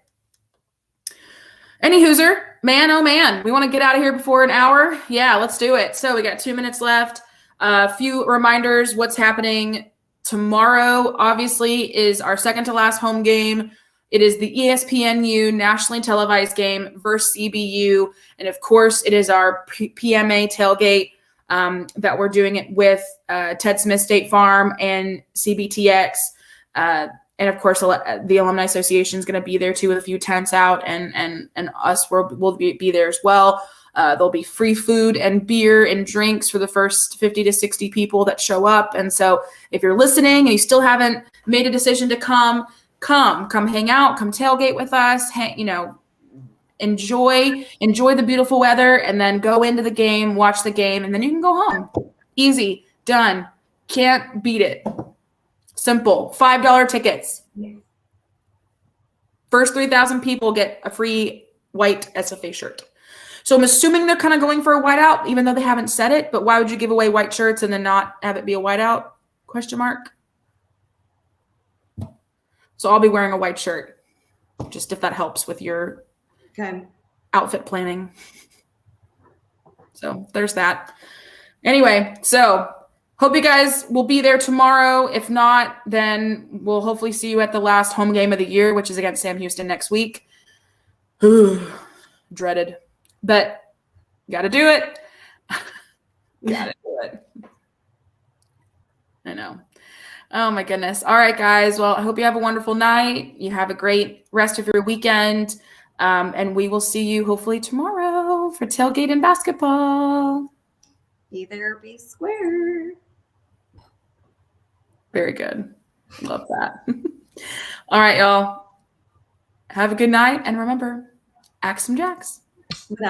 Any Hooser, man, oh man, we want to get out of here before an hour. Yeah, let's do it. So we got 2 minutes left. A few reminders, what's happening tomorrow, obviously, is our second to last home game. It is the ESPNU nationally televised game versus CBU. And of course, it is our PMA tailgate that we're doing it with Ted Smith State Farm and CBTX. And of course, the Alumni Association is going to be there too with a few tents out, and us will be there as well. There'll be free food and beer and drinks for the first 50 to 60 people that show up. And so if you're listening and you still haven't made a decision to come hang out, come tailgate with us, enjoy the beautiful weather, and then go into the game, watch the game, and then you can go home. Easy, done. Can't beat it. Simple. $5 tickets. First 3,000 people get a free white SFA shirt. So I'm assuming they're kind of going for a whiteout, even though they haven't said it. But why would you give away white shirts and then not have it be a whiteout? ? So I'll be wearing a white shirt, just if that helps with your outfit planning. So there's that. Anyway, so hope you guys will be there tomorrow. If not, then we'll hopefully see you at the last home game of the year, which is against Sam Houston next week. Dreaded. But got to do it. Got to do it. I know. Oh my goodness. All right, guys. Well, I hope you have a wonderful night. You have a great rest of your weekend. And we will see you hopefully tomorrow for tailgate and basketball. Be there, be square. Very good. Love that. All right, y'all. Have a good night. And remember, axe some jacks.